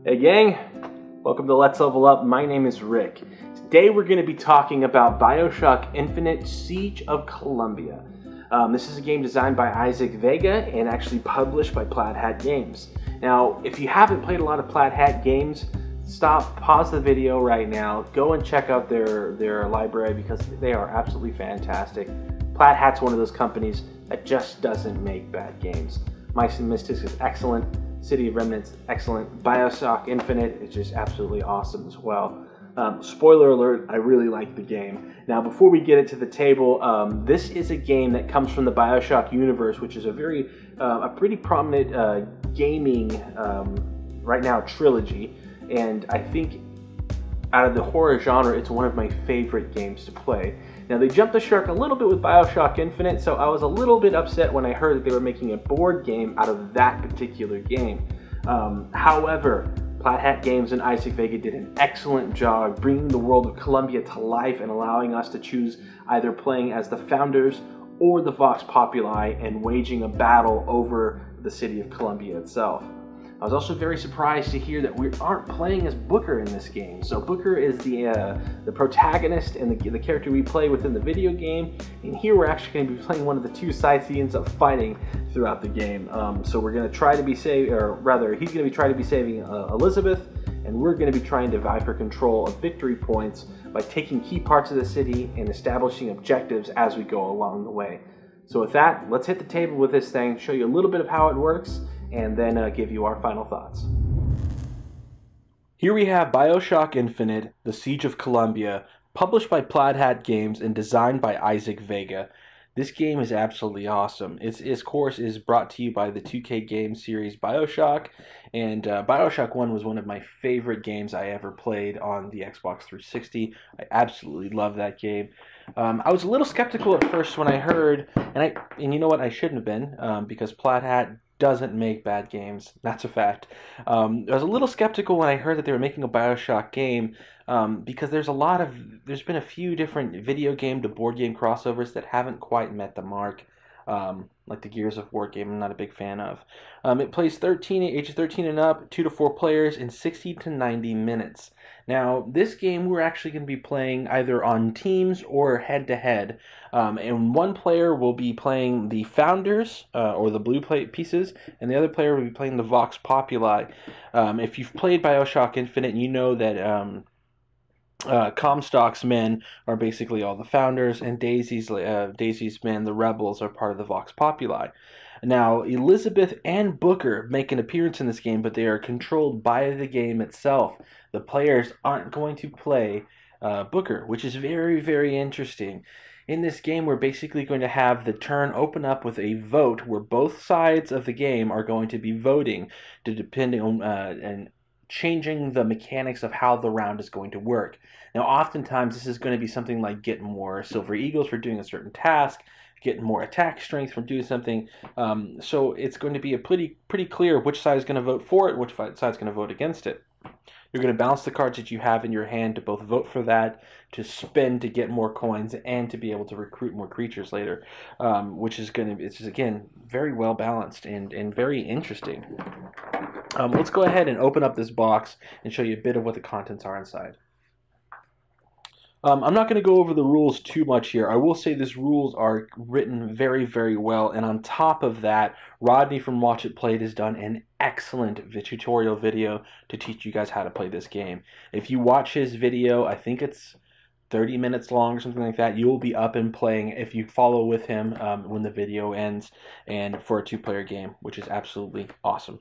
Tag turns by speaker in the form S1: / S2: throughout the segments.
S1: Hey gang, welcome to Let's Level Up. My name is Rick. Today we're going to be talking about Bioshock Infinite Siege of Columbia. This is a game designed by Isaac Vega and actually published by Plaid Hat Games. Now, if you haven't played a lot of Plaid Hat Games, pause the video right now, go and check out their library because they are absolutely fantastic. Plaid Hat's one of those companies that just doesn't make bad games. Mice and Mystics is excellent. City of Remnants, excellent. Bioshock Infinite is just absolutely awesome as well. Spoiler alert, I really like the game. Now, before we get it to the table, this is a game that comes from the Bioshock universe, which is a pretty prominent gaming, right now, trilogy. And I think out of the horror genre, it's one of my favorite games to play. Now, they jumped the shark a little bit with Bioshock Infinite, so I was a little bit upset when I heard that they were making a board game out of that particular game. However, Plaid Hat Games and Isaac Vega did an excellent job bringing the world of Columbia to life and allowing us to choose either playing as the founders or the Vox Populi and waging a battle over the city of Columbia itself. I was also very surprised to hear that we aren't playing as Booker in this game. So Booker is the protagonist and the character we play within the video game. And here we're actually going to be playing one of the two sides he ends up fighting throughout the game. So we're going to try to be saving, or rather, he's going to be trying to be saving Elizabeth, and we're going to be trying to vie for control of victory points by taking key parts of the city and establishing objectives as we go along the way. So with that, let's hit the table with this thing, show you a little bit of how it works, and then give you our final thoughts. Here we have Bioshock Infinite, The Siege of Columbia, published by Plaid Hat Games and designed by Isaac Vega. This game is absolutely awesome. Its course is brought to you by the 2K game series Bioshock, and Bioshock 1 was one of my favorite games I ever played on the Xbox 360. I absolutely love that game. I was a little skeptical at first when I heard, and you know what, I shouldn't have been, because Plaid Hat doesn't make bad games. That's a fact. I was a little skeptical when I heard that they were making a Bioshock game, because there's been a few different video game to board game crossovers that haven't quite met the mark, like the Gears of War game I'm not a big fan of. It plays ages 13 and up, 2 to 4 players in 60 to 90 minutes. Now, this game we're actually going to be playing either on teams or head-to-head, and one player will be playing the Founders, or the blue pieces, and the other player will be playing the Vox Populi. If you've played Bioshock Infinite, you know that Comstock's men are basically all the Founders, and Daisy's men, the Rebels, are part of the Vox Populi. Now, Elizabeth and Booker make an appearance in this game, but they are controlled by the game itself. The players aren't going to play Booker, which is very, very interesting. In this game, we're basically going to have the turn open up with a vote where both sides of the game are going to be voting to depending on and changing the mechanics of how the round is going to work. Now, oftentimes this is going to be something like getting more Silver Eagles for doing a certain task, getting more attack strength from doing something. So it's going to be a pretty clear which side is going to vote for it, which side is going to vote against it. You're going to balance the cards that you have in your hand to both vote for that, to spend to get more coins, and to be able to recruit more creatures later, which is going to, it's again very well balanced and very interesting. Let's go ahead and open up this box and show you a bit of what the contents are inside. I'm not going to go over the rules too much here. I will say these rules are written very, very well, and on top of that, Rodney from Watch It Played has done an excellent tutorial video to teach you guys how to play this game. If you watch his video, I think it's 30 minutes long or something like that, you'll be up and playing if you follow with him when the video ends, and for a 2-player game, which is absolutely awesome.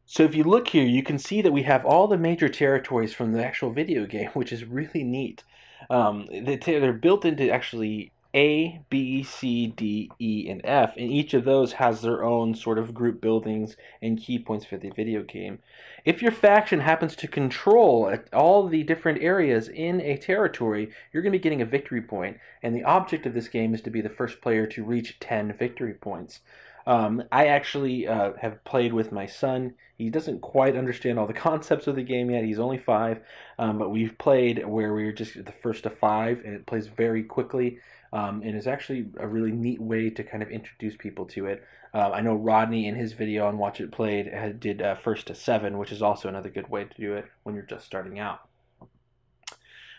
S1: So if you look here, you can see that we have all the major territories from the actual video game, which is really neat. They're built into actually A, B, C, D, E, and F, and each of those has their own sort of group buildings and key points for the video game. If your faction happens to control all the different areas in a territory, you're going to be getting a victory point, and the object of this game is to be the first player to reach 10 victory points. I actually have played with my son. He doesn't quite understand all the concepts of the game yet. He's only 5, but we've played where we were just the first to 5, and it plays very quickly. And is actually a really neat way to kind of introduce people to it. I know Rodney in his video on Watch It Played did first to 7, which is also another good way to do it when you're just starting out.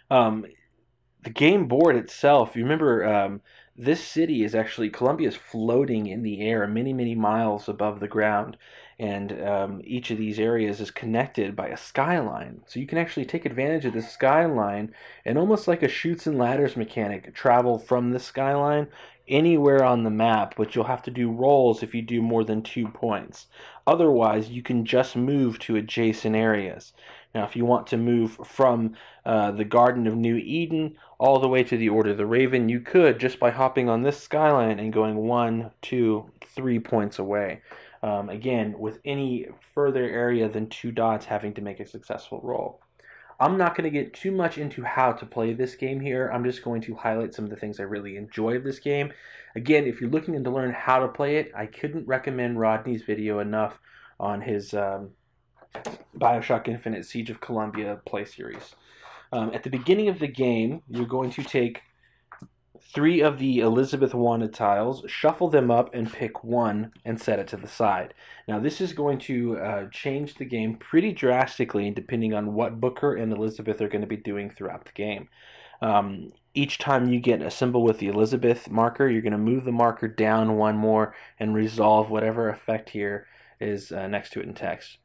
S1: Um, the game board itself, you remember, this city is actually, Columbia is floating in the air many, many miles above the ground, and each of these areas is connected by a skyline. So you can actually take advantage of this skyline and, almost like a chutes and ladders mechanic, travel from the skyline anywhere on the map, but you'll have to do rolls if you do more than 2 points. Otherwise, you can just move to adjacent areas. Now, if you want to move from the Garden of New Eden all the way to the Order of the Raven, you could just by hopping on this skyline and going 1, 2, 3 points away. Again, with any further area than 2 dots having to make a successful roll. I'm not going to get too much into how to play this game here. I'm just going to highlight some of the things I really enjoy of this game. Again, if you're looking to learn how to play it, I couldn't recommend Rodney's video enough on his Bioshock Infinite Siege of Columbia play series. At the beginning of the game, you're going to take 3 of the Elizabeth wanted tiles, shuffle them up, and pick 1 and set it to the side. Now, this is going to change the game pretty drastically depending on what Booker and Elizabeth are going to be doing throughout the game. Each time you get a symbol with the Elizabeth marker, you're going to move the marker down 1 more and resolve whatever effect here is next to it in text.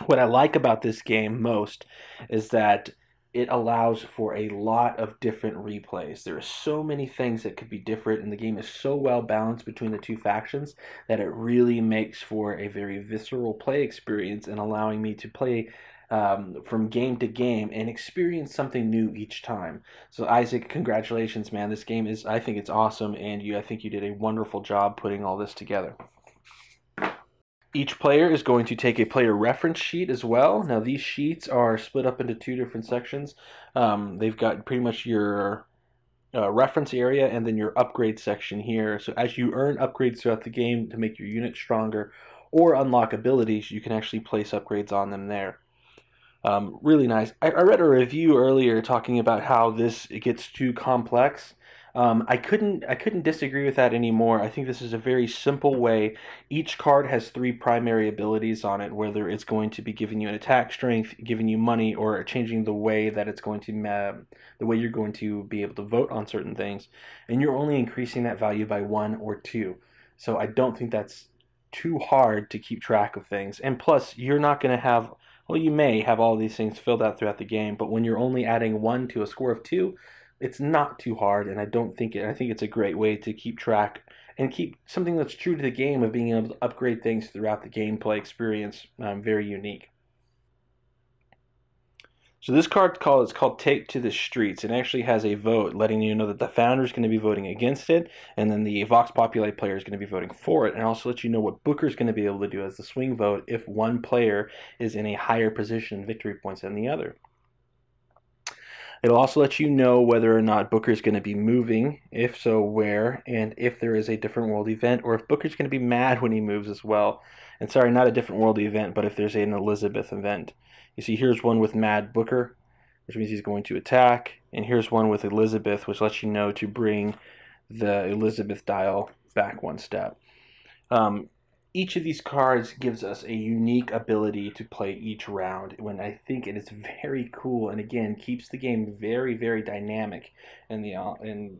S1: What I like about this game most is that it allows for a lot of different replays. There are so many things that could be different, and the game is so well balanced between the 2 factions that it really makes for a very visceral play experience, and allowing me to play from game to game and experience something new each time. So Isaac, congratulations, man. This game is, I think it's awesome, and I think you did a wonderful job putting all this together. Each player is going to take a player reference sheet as well. Now, these sheets are split up into 2 different sections. They've got pretty much your reference area and then your upgrade section here. So as you earn upgrades throughout the game to make your unit stronger or unlock abilities, you can actually place upgrades on them there. Really nice. I read a review earlier talking about how it gets too complex. I couldn't disagree with that anymore. I think this is a very simple way. Each card has 3 primary abilities on it, whether it's going to be giving you an attack strength, giving you money, or changing the way that it's going to the way you're going to be able to vote on certain things. And you're only increasing that value by 1 or 2. So I don't think that's too hard to keep track of things. And plus, you're not going to have, well, you may have all these things filled out throughout the game, but when you're only adding 1 to a score of 2, it's not too hard, and I think it's a great way to keep track and keep something that's true to the game of being able to upgrade things throughout the gameplay experience very unique. So this card is called Take to the Streets. It actually has a vote letting you know that the founder is going to be voting against it, and then the Vox Populi player is going to be voting for it, and also let you know what Booker is going to be able to do as the swing vote if one player is in a higher position in victory points than the other. It'll also let you know whether or not Booker's going to be moving, if so, where, and if there is a different world event, or if Booker's going to be mad when he moves as well. And sorry, not a different world event, but if there's an Elizabeth event. You see, here's one with Mad Booker, which means he's going to attack, and here's one with Elizabeth, which lets you know to bring the Elizabeth dial back 1 step. Each of these cards gives us a unique ability to play each round, when I think it is very cool, and again keeps the game very, very dynamic in the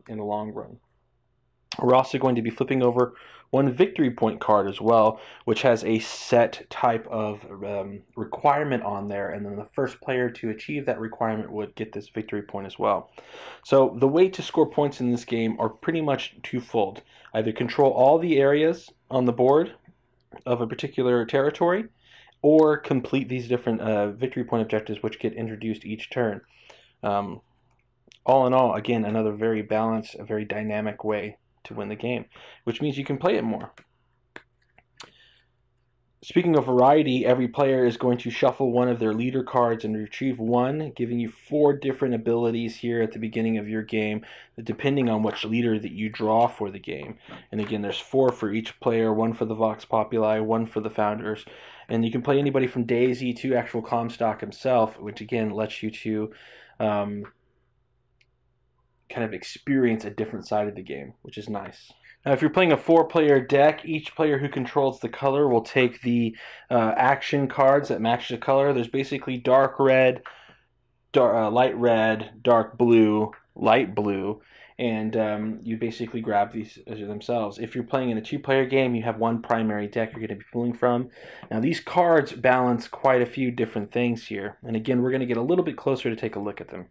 S1: long run. We're also going to be flipping over 1 victory point card as well, which has a set type of requirement on there, and then the first player to achieve that requirement would get this victory point as well. So the way to score points in this game are pretty much twofold. Either control all the areas on the board of a particular territory, or complete these different victory point objectives which get introduced each turn. All in all, again, another very balanced, a very dynamic way to win the game, which means you can play it more. Speaking of variety, every player is going to shuffle one of their leader cards and retrieve one, giving you 4 different abilities here at the beginning of your game, depending on which leader that you draw for the game. And again, there's 4 for each player, 1 for the Vox Populi, 1 for the founders. And you can play anybody from Daisy to actual Comstock himself, which again lets you to kind of experience a different side of the game, which is nice. Now, if you're playing a 4-player deck, each player who controls the color will take the action cards that match the color. There's basically dark red, light red, dark blue, light blue, and you basically grab these themselves. If you're playing in a 2-player game, you have one primary deck you're going to be pulling from. Now, these cards balance quite a few different things here, and again, we're going to get a little bit closer to take a look at them.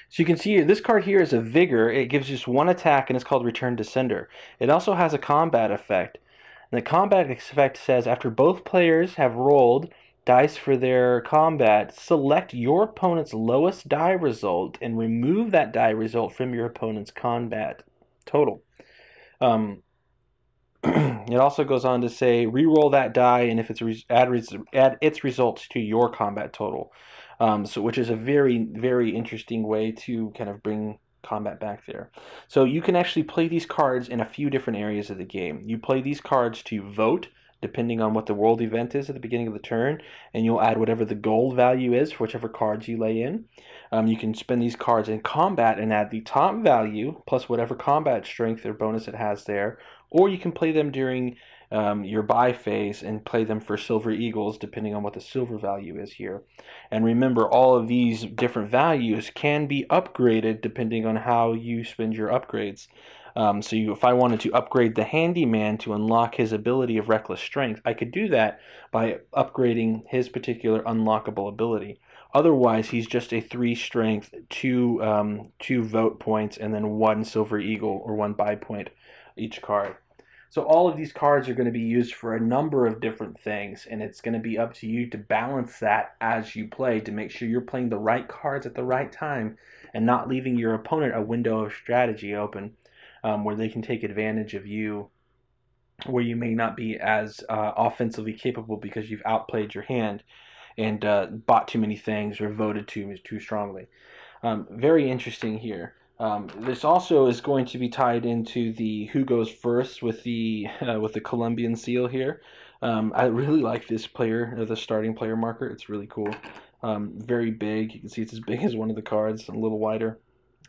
S1: So you can see this card here is a Vigor. It gives just 1 attack and it's called Return to Sender. It also has a combat effect. And the combat effect says after both players have rolled dice for their combat, select your opponent's lowest die result and remove that die result from your opponent's combat total. It also goes on to say re-roll that die and if it's add its results to your combat total. Which is a very, very interesting way to kind of bring combat back there. So you can actually play these cards in a few different areas of the game. You play these cards to vote, depending on what the world event is at the beginning of the turn, and you'll add whatever the gold value is for whichever cards you lay in. You can spend these cards in combat and add the top value plus whatever combat strength or bonus it has there, or you can play them during your buy phase and play them for silver eagles depending on what the silver value is here. And remember, all of these different values can be upgraded depending on how you spend your upgrades. If I wanted to upgrade the handyman to unlock his ability of reckless strength, I could do that by upgrading his particular unlockable ability. Otherwise, he's just a 3 strength, 2 vote points, and then 1 silver eagle or 1 buy point each card. So all of these cards are going to be used for a number of different things, and it's going to be up to you to balance that as you play to make sure you're playing the right cards at the right time and not leaving your opponent a window of strategy open where they can take advantage of you, where you may not be as offensively capable because you've outplayed your hand and bought too many things or voted too strongly. Very interesting here. This also is going to be tied into the who goes first with the Colombian seal here. I really like this player, the starting player marker. It's really cool. Very big. You can see it's as big as one of the cards, a little wider,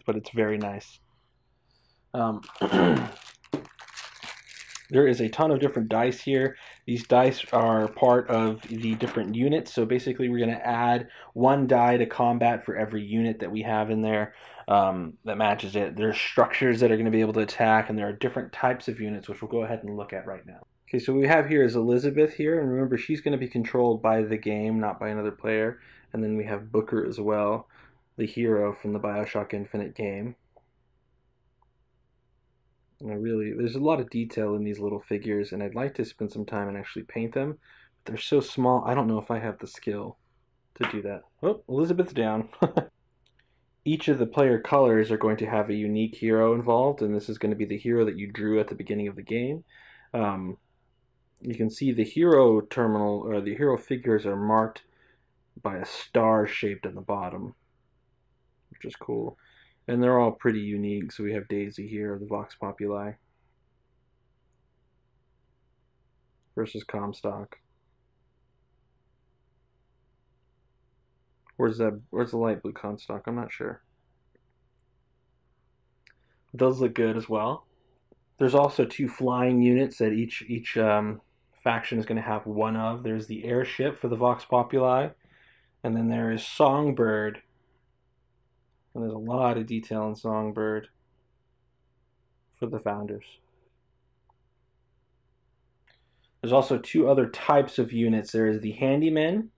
S1: but it's very nice. There is a ton of different dice here. These dice are part of the different units. So basically we're going to add 1 die to combat for every unit that we have in there that matches it. There's structures that are going to be able to attack, and there are different types of units, which we'll go ahead and look at right now. Okay, so what we have here is Elizabeth here, and remember she's going to be controlled by the game, not by another player. And then we have Booker as well, the hero from the Bioshock Infinite game. There's a lot of detail in these little figures, and I'd like to spend some time and actually paint them, but they're so small, I don't know if I have the skill to do that. Oh, Elizabeth's down. Each of the player colors are going to have a unique hero involved, and this is going to be the hero that you drew at the beginning of the game. You can see the hero terminal, or the hero figures are marked by a star shaped at the bottom, which is cool. And they're all pretty unique. So we have Daisy here, the Vox Populi, versus Comstock. Where's the light blue Comstock? I'm not sure. Those look good as well. There's also 2 flying units that each faction is going to have 1 of. There's the airship for the Vox Populi, and then there is Songbird. And there's a lot of detail in Songbird for the founders. There's also 2 other types of units. There is the Handymen,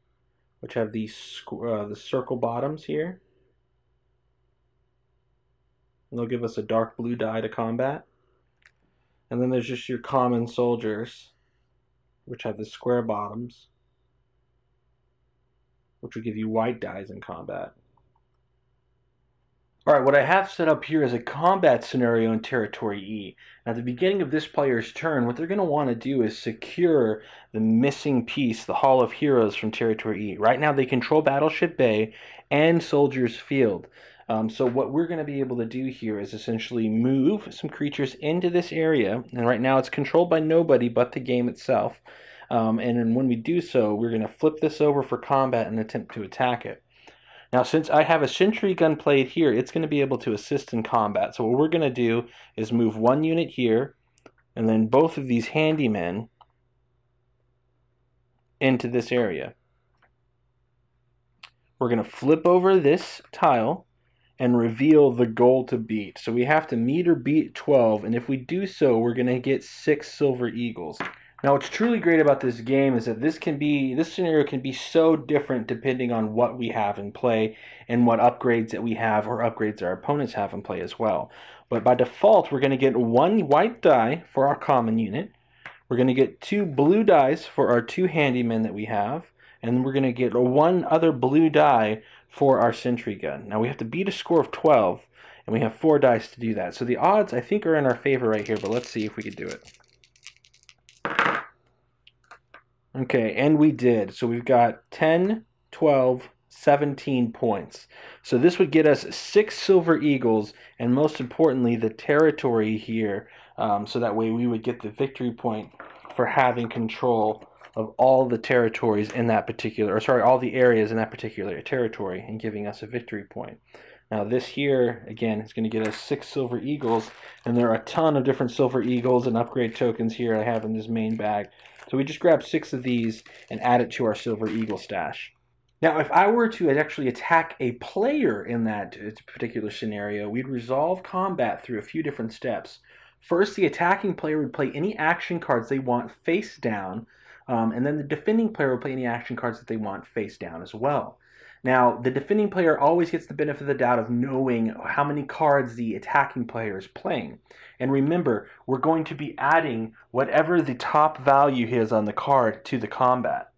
S1: which have the circle bottoms here. And they'll give us a dark blue die to combat. And then there's just your common soldiers, which have the square bottoms, which will give you white dies in combat. Alright, what I have set up here is a combat scenario in Territory E. At the beginning of this player's turn, what they're going to want to do is secure the missing piece, the Hall of Heroes from Territory E. Right now they control Battleship Bay and Soldiers Field. So what we're going to be able to do here is essentially move some creatures into this area, and right now it's controlled by nobody but the game itself. And then when we do so, we're going to flip this over for combat and attempt to attack it. Now, since I have a sentry gun Plaid here, it's going to be able to assist in combat. So what we're going to do is move one unit here, and then both of these handymen into this area. We're going to flip over this tile and reveal the goal to beat. So we have to meet or beat 12, and if we do so, we're going to get 6 silver eagles. Now, what's truly great about this game is that this scenario can be so different depending on what we have in play and what upgrades that we have or upgrades our opponents have in play as well. But by default, we're going to get 1 white die for our common unit. We're going to get 2 blue dice for our 2 handymen that we have. And we're going to get 1 other blue die for our sentry gun. Now, we have to beat a score of 12, and we have 4 dice to do that. So the odds, I think, are in our favor right here, but let's see if we can do it. Okay, and we did. So we've got 10, 12, 17 points. So this would get us 6 silver eagles, and most importantly, the territory here. So that way we would get the victory point for having control of all the territories in that particular, or sorry, all the areas in that particular territory, and giving us a victory point. Now this here, again, is going to get us 6 silver eagles, and there are a ton of different silver eagles and upgrade tokens here I have in this main bag. So we just grab 6 of these and add it to our silver eagle stash. Now, if I were to actually attack a player in that particular scenario, we'd resolve combat through a few different steps. First, the attacking player would play any action cards they want face down, and then the defending player would play any action cards that they want face down as well. Now, the defending player always gets the benefit of the doubt of knowing how many cards the attacking player is playing. And remember, we're going to be adding whatever the top value is on the card to the combat,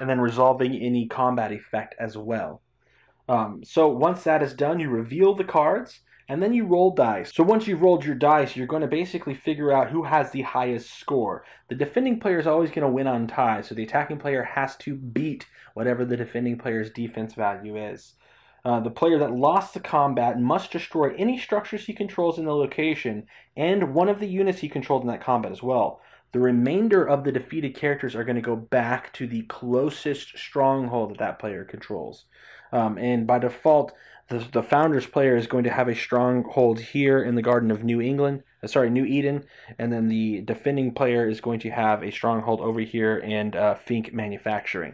S1: and then resolving any combat effect as well. So once that is done, you reveal the cards, and then you roll dice. So once you've rolled your dice, you're going to basically figure out who has the highest score. The defending player is always going to win on tie, so the attacking player has to beat whatever the defending player's defense value is. The player that lost the combat must destroy any structures he controls in the location and one of the units he controlled in that combat as well. The remainder of the defeated characters are going to go back to the closest stronghold that that player controls. And by default, the Founders player is going to have a stronghold here in the Garden of New Eden, and then the defending player is going to have a stronghold over here in Fink Manufacturing.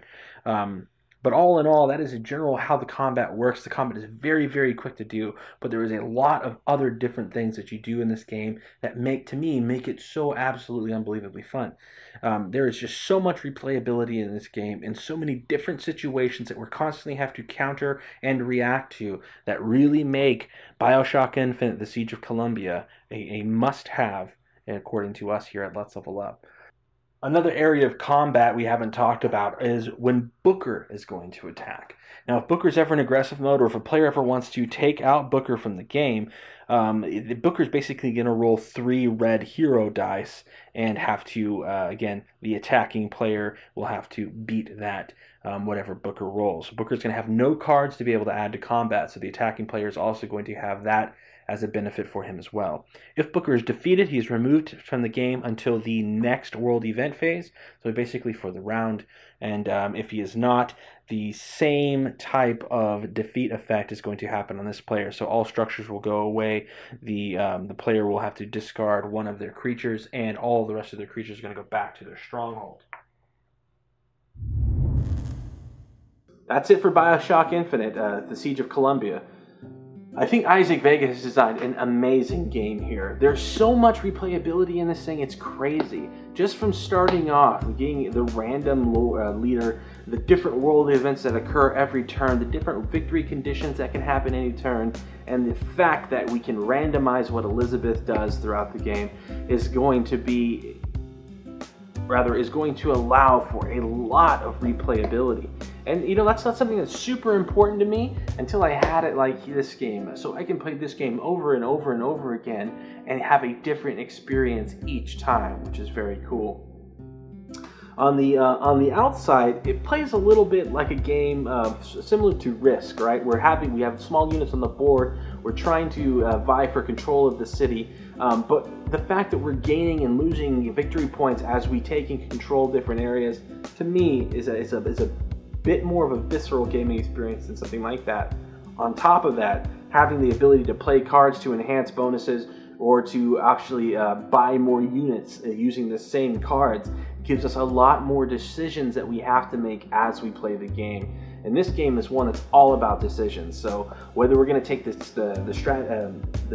S1: But all in all, that is in general how the combat works. The combat is very, very quick to do, but there is a lot of other different things that you do in this game that make it so absolutely unbelievably fun. There is just so much replayability in this game and so many different situations that we constantly have to counter and react to that really make Bioshock Infinite, The Siege of Columbia, a must-have, according to us here at Let's Level Up. Another area of combat we haven't talked about is when Booker is going to attack. Now, if Booker's ever in aggressive mode, or if a player ever wants to take out Booker from the game, Booker's basically going to roll 3 red hero dice and have to, again, the attacking player will have to beat that, whatever Booker rolls. So Booker's going to have no cards to be able to add to combat, so the attacking player is also going to have that as a benefit for him as well. If Booker is defeated, he's removed from the game until the next world event phase, so basically for the round. And if he is not, the same type of defeat effect is going to happen on this player. So all structures will go away. The player will have to discard one of their creatures, and all the rest of their creatures are going to go back to their stronghold. That's it for Bioshock Infinite, The Siege of Columbia. I think Isaac Vega has designed an amazing game here. There's so much replayability in this thing, it's crazy. Just from starting off, getting the random leader, the different world events that occur every turn, the different victory conditions that can happen any turn, and the fact that we can randomize what Elizabeth does throughout the game is going to allow for a lot of replayability. And you know, that's not something that's super important to me until I had it like this game. So I can play this game over and over and over again and have a different experience each time, which is very cool. On the outside, it plays a little bit like a game similar to Risk, right? We have small units on the board. We're trying to vie for control of the city, but the fact that we're gaining and losing victory points as we take and control different areas, to me, is a bit more of a visceral gaming experience than something like that. On top of that, having the ability to play cards to enhance bonuses or to actually buy more units using the same cards gives us a lot more decisions that we have to make as we play the game. And this game is one that's all about decisions. So whether we're going to take the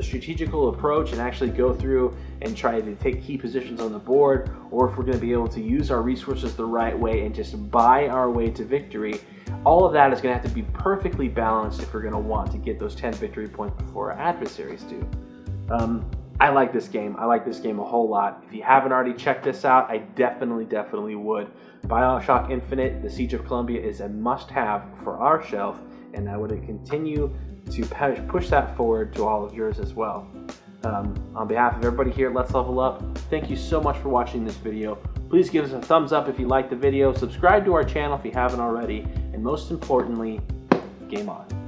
S1: strategical approach and actually go through and try to take key positions on the board, or if we're going to be able to use our resources the right way and just buy our way to victory, all of that is going to have to be perfectly balanced if we're going to want to get those 10 victory points before our adversaries do. I like this game. I like this game a whole lot. If you haven't already checked this out, I definitely would. Bioshock Infinite, The Siege of Columbia is a must-have for our shelf, and I would continue to push that forward to all of yours as well. On behalf of everybody here at Let's Level Up, thank you so much for watching this video. Please give us a thumbs up if you liked the video, subscribe to our channel if you haven't already, and most importantly, game on.